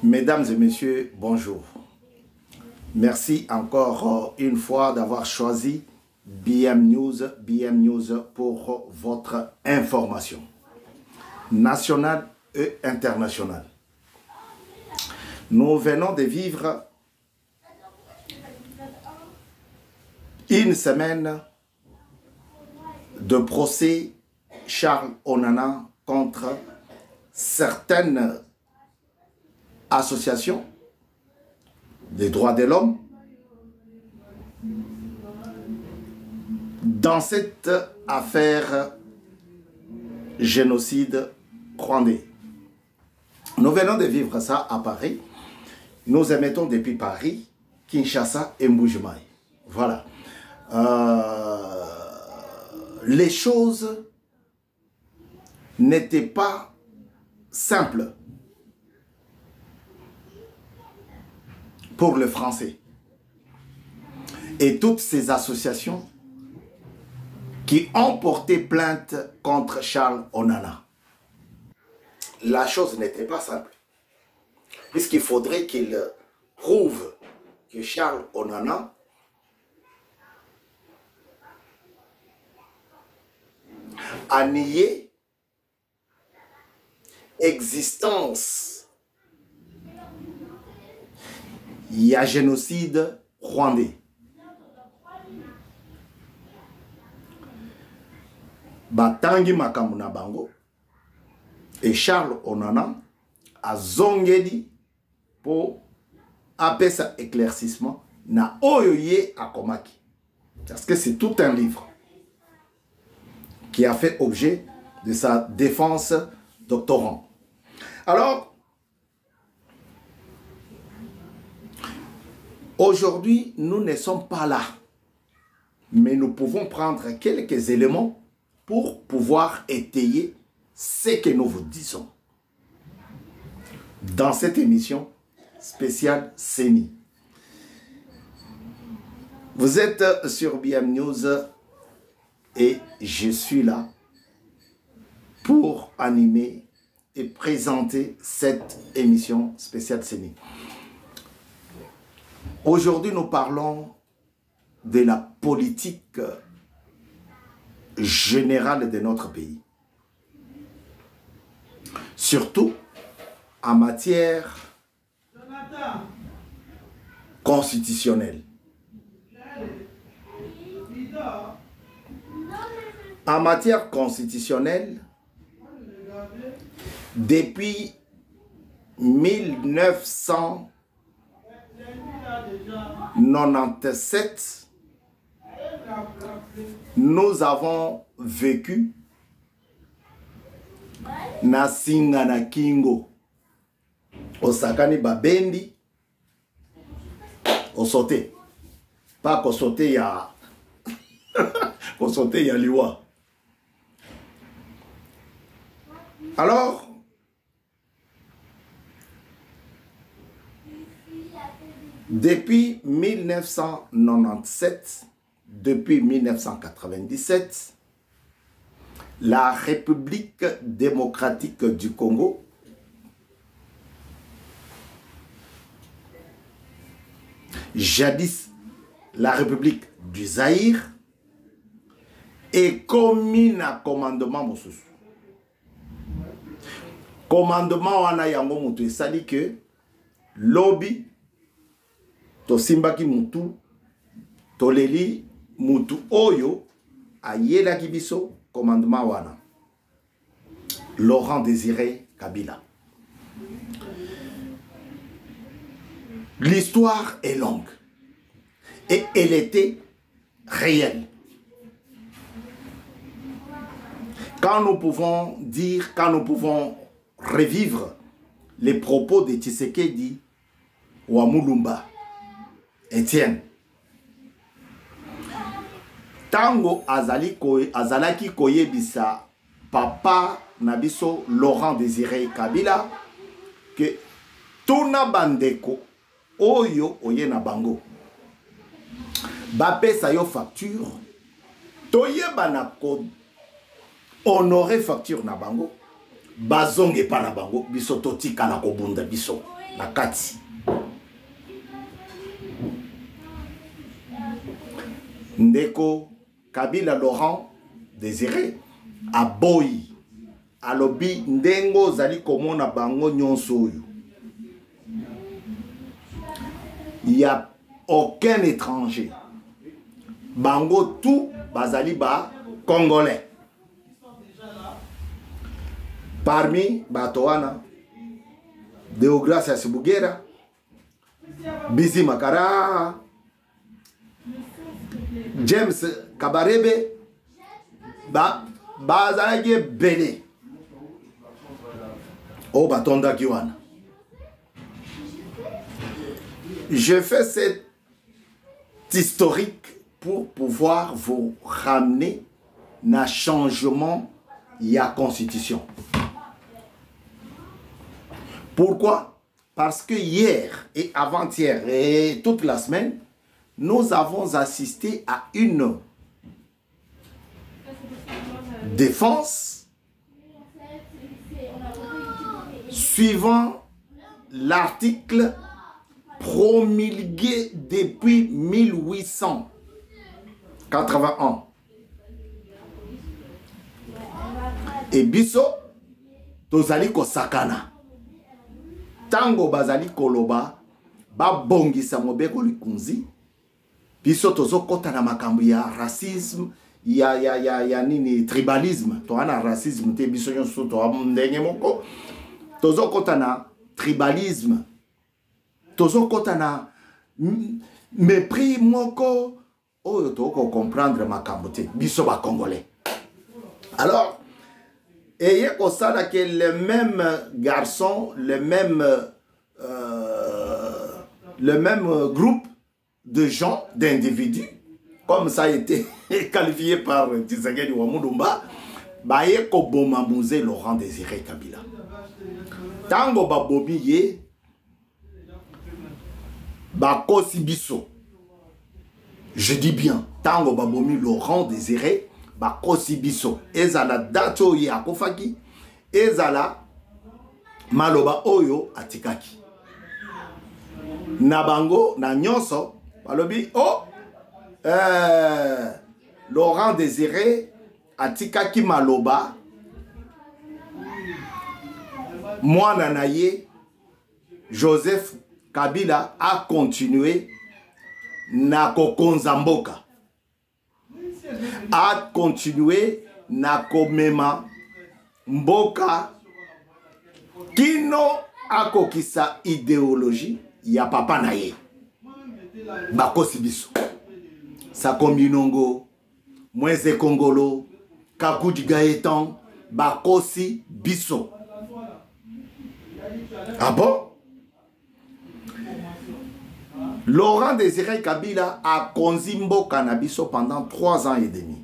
Mesdames et messieurs, bonjour. Merci encore une fois d'avoir choisi BM News pour votre information nationale et internationale. Nous venons de vivre une semaine de procès Charles Onana contre certaines associations des droits de l'homme dans cette affaire génocide rwandais. Nous venons de vivre ça à Paris. Nous émettons depuis Paris, Kinshasa et Mbuji-Mayi. Voilà. Les choses n'étaient pas simples pour le français. Et toutes ces associations qui ont porté plainte contre Charles Onana. La chose n'était pas simple. Puisqu'il faudrait qu'il prouve que Charles Onana a nié existence. Il y a génocide rwandais. Batangi makamuna bango et Charles Onana a zongeli pour apesa éclaircissement na oyoye akomaki. Parce que c'est tout un livre qui a fait objet de sa défense doctorant. Alors, aujourd'hui, nous ne sommes pas là, mais nous pouvons prendre quelques éléments pour pouvoir étayer ce que nous vous disons dans cette émission spéciale CENI. Vous êtes sur BM News et je suis là pour animer et présenter cette émission spéciale CENI. Aujourd'hui, nous parlons de la politique générale de notre pays. Surtout en matière constitutionnelle. En matière constitutionnelle, depuis 1997, nous avons vécu na singa na kingo osakani babendi osote pas kosote ya kosote ya liwa. Alors depuis 1997, depuis 1997, la République démocratique du Congo jadis la République du Zaïre est commis à commandement mosusu. Commandement wana yango mutu esali que lobby to simbaki mutu toleli mutu oyo ayelaki biso commandement wana Laurent Désiré Kabila. L'histoire est longue et elle était réelle. Quand nous pouvons dire, quand nous pouvons revivre les propos de Tshisekedi ou Mulumba, Etienne, tango azalaki koyebisa papa nabiso Laurent Désiré Kabila que tuna bandeko oyo oye na bango bapesa yo facture toyeba na ko honorer facture na bango bazonge pa na bango biso totika na kobunda biso na kati. Ndeko Kabila Laurent Désiré aboyi alobi ndengo zali komona bango nyonso oyo. Il n'y a aucun étranger. Bango tout bazali ba congolais. Parmi Batoana, Deogracias Bugera, Bizi Makara, James Kabarebe, bazali belé. Oh Batonda Kiwana. Je fais cette historique pour pouvoir vous ramener na changement ya constitution. Pourquoi? Parce que hier et avant-hier et toute la semaine, nous avons assisté à une défense suivant l'article promulgué depuis 1881. Et biso, tozali ko sakana. Tango bazali koloba, ba bongisa mobeko likunzi. Biso tozo kota na makambo ya racisme, ya nini tribalisme. To ana racisme te biso nyonso to ndenge moko. Tozo kota na tribalisme. Tozo kota na mépris moko. Oyo toko comprendre makambo te biso ba congolais. Alors et ça que le même garçon, le même groupe de gens, d'individus, comme ça a été qualifié par Tshisekedi Wamudumba, baye ko bomamouze Laurent Désiré Kabila. Tango babomi ye, bakosi biso. Je dis bien, tango babomi Laurent Désiré bakosi biso. Ezala dato ye akofaki, ezala maloba oyo atikaki. Nabango na nyonso balobi oh Laurent Désiré atikaki maloba mwana na ye Joseph Kabila a continué na kokonza mboka, a continué na komema mboka kino akokisa idéologie ya papa na ye. Bakosi biso Sakombi Nongo, Mweze Kongolo, Kakudi Gaëtan, bakosi biso. Ah bon? Laurent Désiré Kabila a konzi mboka na biso pendant 3 ans et demi.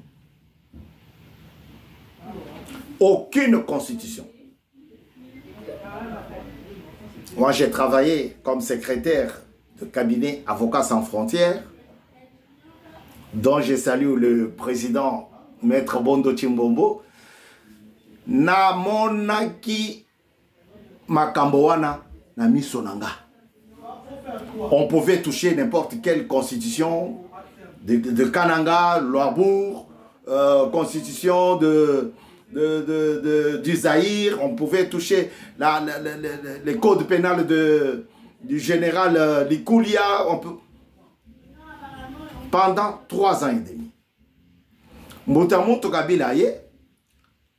Aucune constitution. Moi, j'ai travaillé comme secrétaire de cabinet Avocats sans frontières, dont je salue le président Maître Bondo Chimbombo. Na monaki makambowana na misonanga. On pouvait toucher n'importe quelle constitution de Kananga, Loabourg, constitution du Zaïre. On pouvait toucher les codes pénals du général Likoulia. Pendant 3 ans et demi. Moutamoto Kabila ye.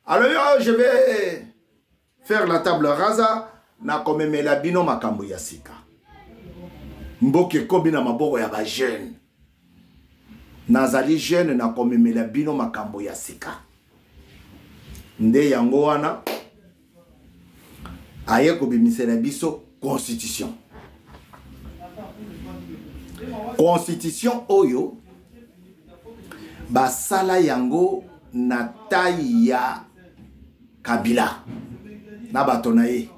Alors je vais faire la table rasa na komemela bino makambo ya sika. Mboke kobi na maboko ya ba jeune. Nazali jeune na komemela bino makambo ya sika. Nde yango wana aye kobimisela biso constitution. Constitution oyo basala yango na taille ya Kabila na batonaye.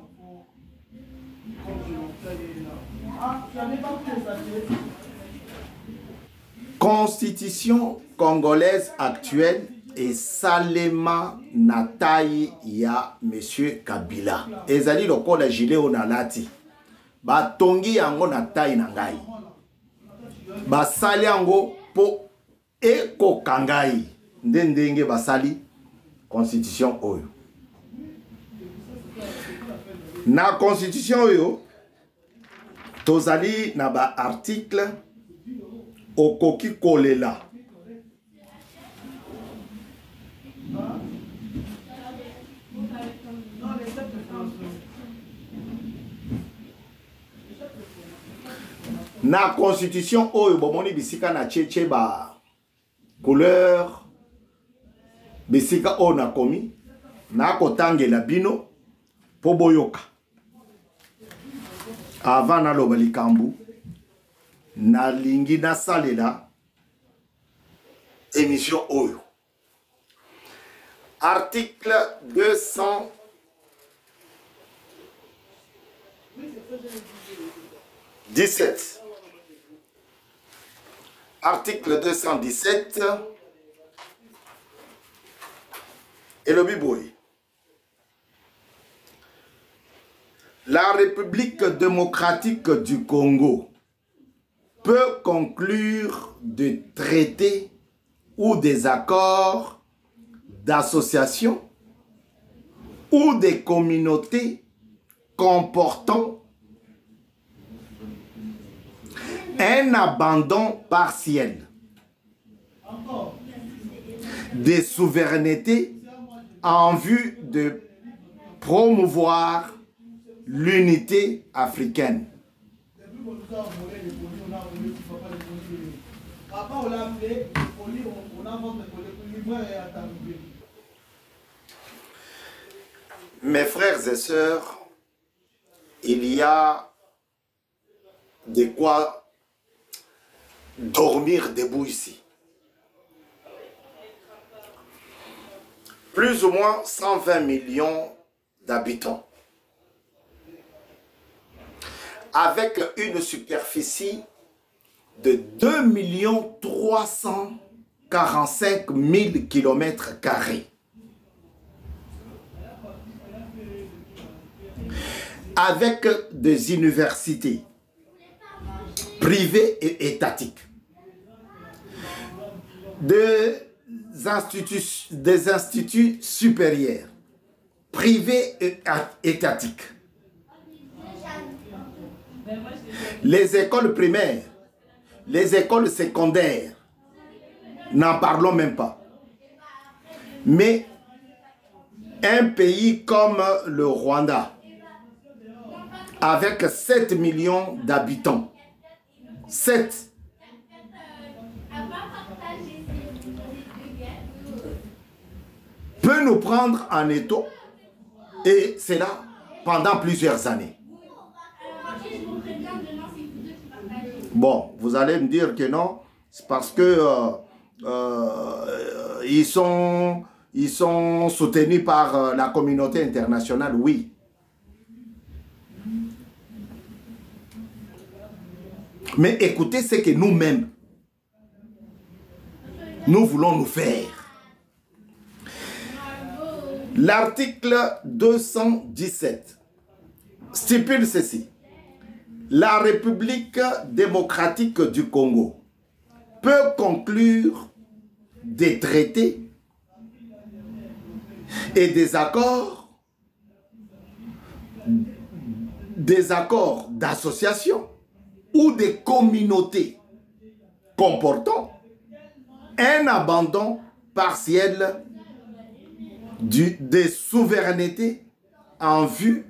Constitution congolaise actuelle et salema na taille ya monsieur Kabila. Ezali lokola gilet onalati. Ba tongi yango na taille na ngai. Ba sali yango po eko kangai. Ndenge basali constitution oyo. Na constitution oyo tozali na ba article okoki kolela. Na constitution oyo bomoni bisika na cheche ba couleur bisika o na komi na kotangela bino po boyoka avant na loba likambu na lingi na salela émission oyo article 217 article 217 et le Biboui. La République démocratique du Congo peut conclure des traités ou des accords d'association ou des communautés comportant un abandon partiel des souverainetés en vue de promouvoir l'unité africaine. Mes frères et sœurs, il y a de quoi dormir debout ici. Plus ou moins 120 millions d'habitants. Avec une superficie de 2 345 000 km². Avec des universités privées et étatiques. Des instituts supérieurs, privés et étatiques. Les écoles primaires, les écoles secondaires, n'en parlons même pas. Mais un pays comme le Rwanda, avec 7 millions d'habitants, 7, peut nous prendre en étau, et c'est là pendant plusieurs années. Bon, vous allez me dire que non, c'est parce que ils sont soutenus par la communauté internationale, oui. Mais écoutez ce que nous-mêmes, nous voulons nous faire. L'article 217 stipule ceci. La République démocratique du Congo peut conclure des traités et des accords d'association ou des communautés comportant un abandon partiel des souverainetés en vue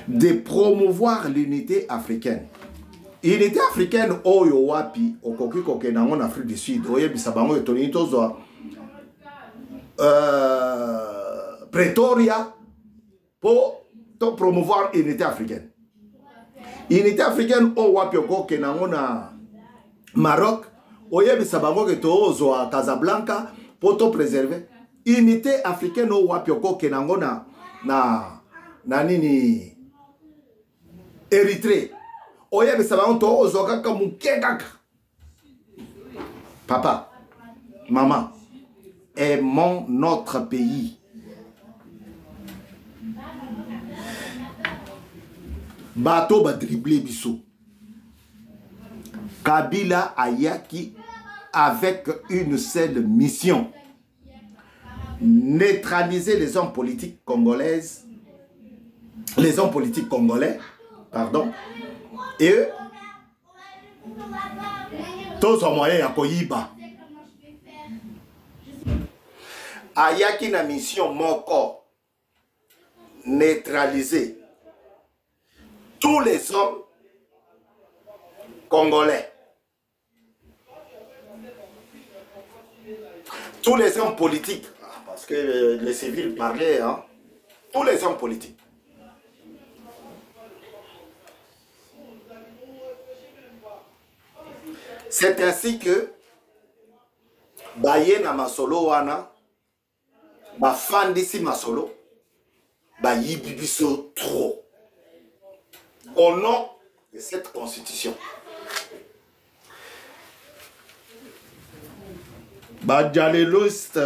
de promouvoir l'unité africaine. L'unité africaine, oyo wapi, okoki kokenango en Afrique du Sud, oye bisabango etoni tozwa Pretoria pour promouvoir l'unité africaine. L'unité africaine, o wapi okokenango na Maroc, oye bisabango ketozwa Casablanca pour to préserver. Unité africaine, o wapi okokenango na nini Érythrée. Oye bisabango to ozokaka mukekaka. Papa, maman, aimons notre pays. Bato ba dribble biso. Kabila ayaki avec une seule mission. Neutraliser les hommes politiques congolaises, les hommes politiques congolais, pardon, et tous ont moyen à Koyiba. Ayaki na mission moko, neutraliser tous les hommes congolais, tous les hommes politiques, parce que les civils parlaient, hein, tous les hommes politiques. C'est ainsi que Baye na masolo wana, ba fandisi masolo, ba yibibiso trop. Au nom de cette constitution. Ba dialéloïste,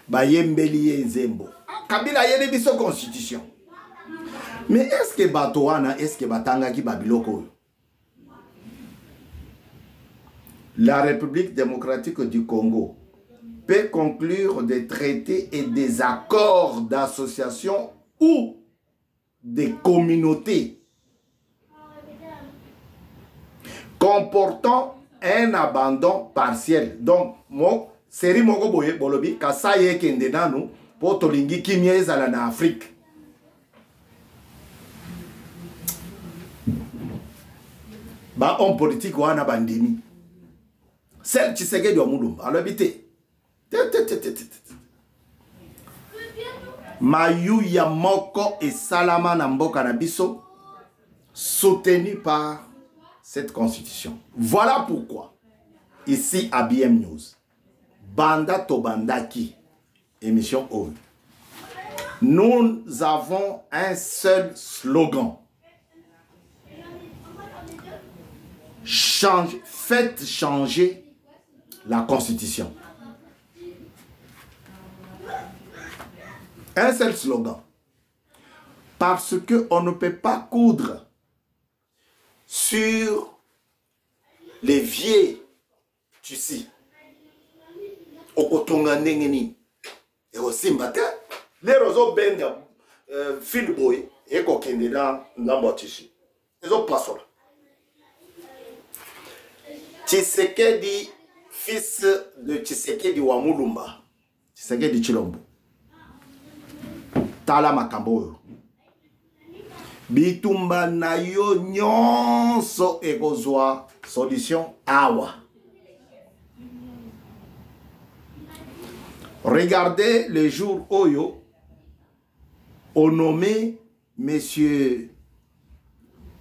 ba yembeli nzembo. Kabila yene biso constitution. Mais est-ce que Batoana, est-ce que Batanga ki Babiloko? La République démocratique du Congo peut conclure des traités et des accords d'association ou des communautés comportant un abandon partiel. Donc, moi, série moko boye bolobi kasaye kende nanu po tolingi kimia ezala na Afrique. Ba homme politique wana bandimi. Celle Tshisekedi wa Mulumba alobité. Mayu ya moko et salama na mboka na biso soutenu par cette constitution. Voilà pourquoi ici à BM News Banda Tobandaki émission O. Nous avons un seul slogan. Faites changer la constitution. Un seul slogan. Parce qu'on ne peut pas coudre sur les vieux tissus. Okotonga nengeni. Et aussi matin, les roseaux benda fil boy et kokende dans la tissu. Ils ont pas ça. Tshisekedi, fils de Tshisekedi wa Mulumba. Tshisekedi Chilombo. Tala makambo. Bitumba na yo nyonso ekozwa solution awa. Regardez le jour Oyo, on nommé Monsieur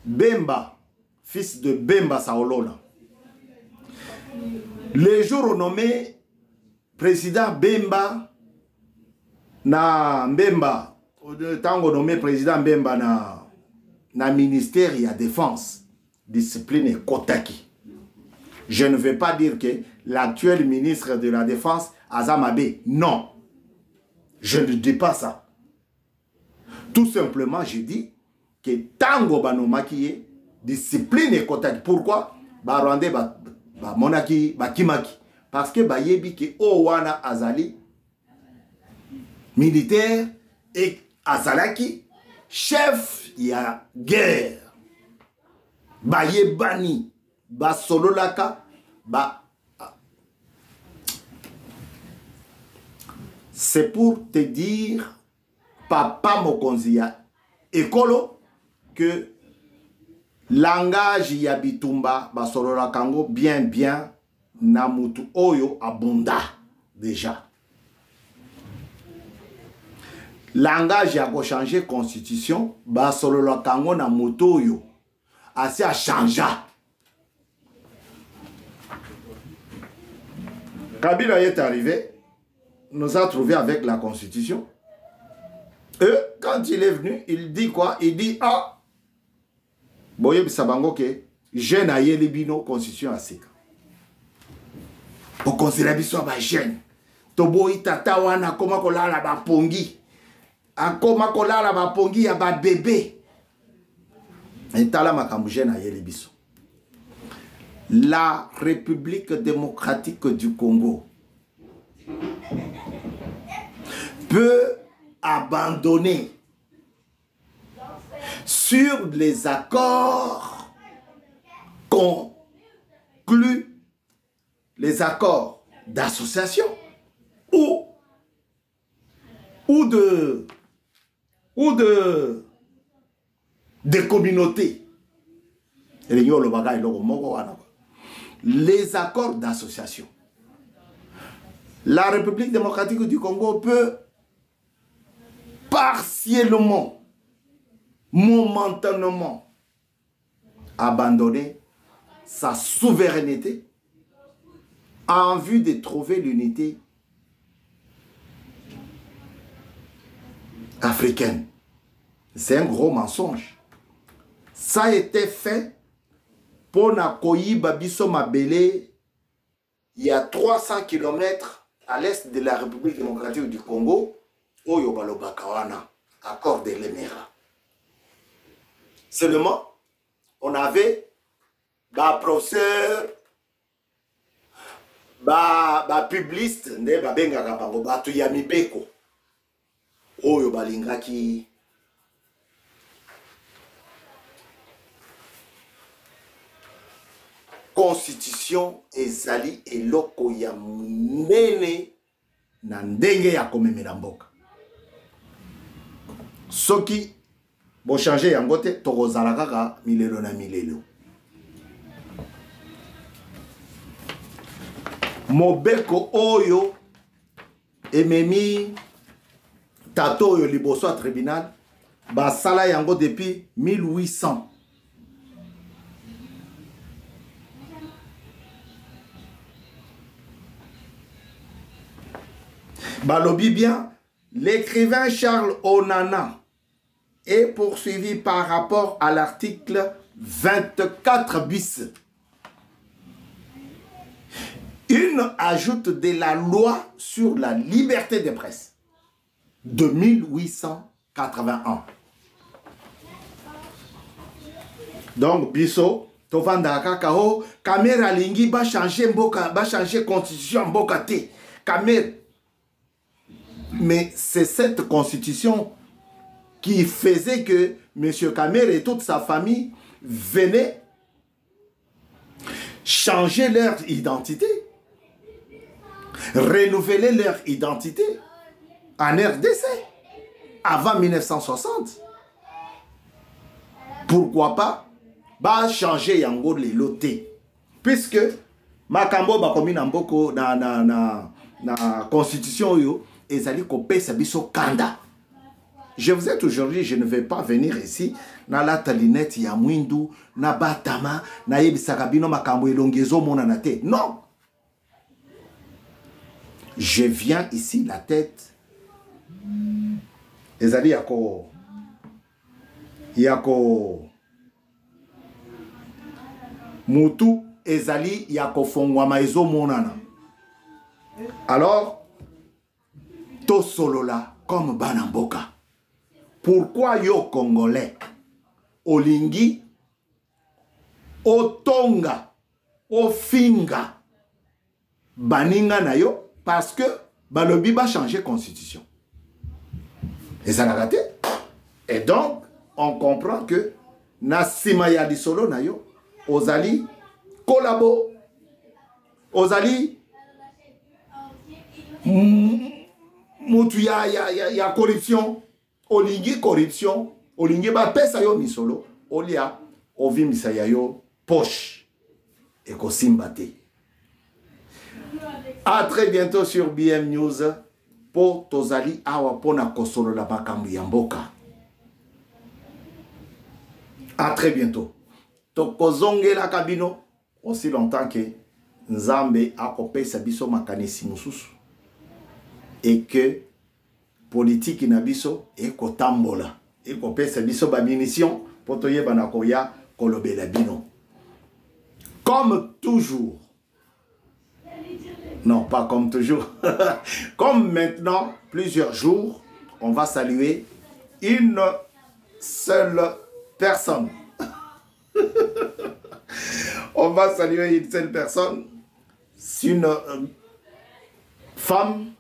Bemba, fils de Bemba Saolona. Le jour on nommé président Bemba na Mbemba, tango nommé président Bemba na ministère de la défense, discipline et Kotaki. Je ne veux pas dire que l'actuel ministre de la défense Azamabe, non. Je ne dis pas ça. Tout simplement, je dis que tango banomaki discipline et Kotaki. Pourquoi? Ba Rwandais ba monaki ba kimaki. Parce que ba yebi ke Owana Azali militaire et Azalaki chef ya guerre. Ba yebani ba sololaka ba. C'est pour te dire, Papa Mokonzia Ekolo, que langage ya bitumba basolola kango bien namutu oyo abunda déjà. Langage ya go changer constitution basolola kango na mutu oyo asi a changea. Kabila est arrivé, nous a trouvé avec la constitution. Et quand il est venu, il dit quoi? Il dit, ah, boye bisabango ke, je na ye libino constitution à sika. bokonzela biso ba jeune toboyi tata wana akoma kolala bapongi akoma kolala bapongi ya ba bébé etala makambo jeune ayeli biso. La République démocratique du Congo peut abandonner sur les accords conclus, les accords d'association ou des communautés. Les accords d'association. La République démocratique du Congo peut partiellement, momentanément, abandonner sa souveraineté en vue de trouver l'unité africaine. C'est un gros mensonge. Ça a été fait pour Nakoyi Babiso Mabele, il y a 300 km à l'est de la République démocratique du Congo, Oyo Balobakawana, accord de l'Émirat. Seulement, on avait un professeur, un publiciste, un benga batu yamipeko, Oyo Balingaki. Constitution ezali eloko ya munene na ndenge ya komemela mboka. Soki bo changer yango te tokozala kaka milelo na milelo. Mobeko oyo ememi tato oyo liboso a tribunal basala yango depuis 1800. Balobi bien, l'écrivain Charles Onana est poursuivi par rapport à l'article 24 bis. Une ajoute de la loi sur la liberté de presse de 1881. Donc, biso, tovanda kakao, kamera lingi ba changer mboka, ba changer constitution mboka te. Kamera. Mais c'est cette constitution qui faisait que M. Kamer et toute sa famille venaient changer leur identité, renouveler leur identité en RDC avant 1960. Pourquoi pas changer yango les lotés? Puisque Makambo bakomi na mboko na constitution yo ezali kopesa biso kanda. Je vous ai aujourd'hui, je ne vais pas venir ici na la talinette ya mwindu na batama na yebisaka bino makambo elongezo mona na te. Non. Je viens ici la tête ezali yako mutu ezali yako fongwama ezo monana. Alors to solola comme banamboka. Pourquoi yo Congolais olingi otonga ofinga baninga na yo parce que balobi ba changer constitution. Et ça l'a raté. Et donc on comprend que na sima ya di solo na yo ozali collabo ozali mutu ya corruption, olingi corruption, olingi ba pesa yo misolo, olia ovimisa ya yo poche et kosimbate. À très bientôt sur BM News pour tozali awa pona kosolo la bakambu ya mboka. À très bientôt. Tokozonge la kabino aussi longtemps que Nzambe akopesa biso makanisi mususu. Et que politique nabiso et kotambola et kopesa biso ba munition pour toye banakoya kolobela bino. Comme toujours, Non, pas comme toujours. Comme maintenant, plusieurs jours, on va saluer une seule personne. On va saluer une seule personne. C'est une femme.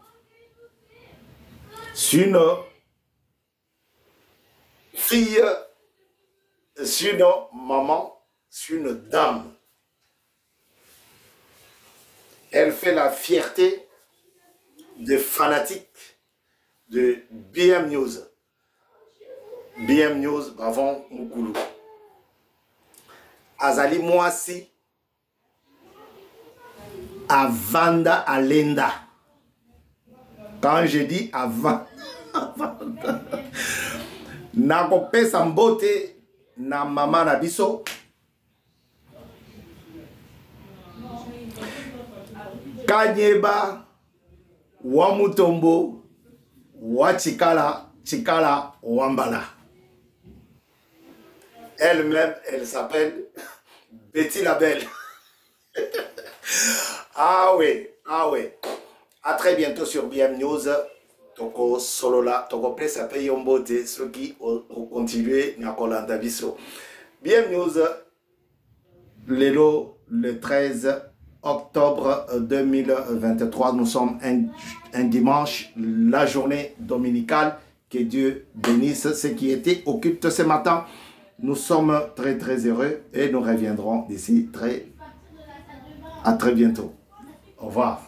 C'est une fille. C'est une maman. C'est une dame. Elle fait la fierté des fanatiques de BM News. BM News, Bavon Moukoulou. Azali Mwasi, Avanda Alenda. Quand je dis Avanda, Nakope Sambote, na mama na biso. Kanyeba, Wamutombo, Wachikala, Chikala, Wambala. Elle-même, elle s'appelle Betty la Belle. Ah oui, ah oui. À très bientôt sur BM News. Toko Solola, Toko Place à Payombote, ceux qui ont continué à Kolanda Biso. BM News, le 13 octobre 2023, nous sommes un dimanche, la journée dominicale. Que Dieu bénisse ceux qui étaient au culte ce matin. Nous sommes très très heureux et nous reviendrons d'ici à très bientôt. Au revoir.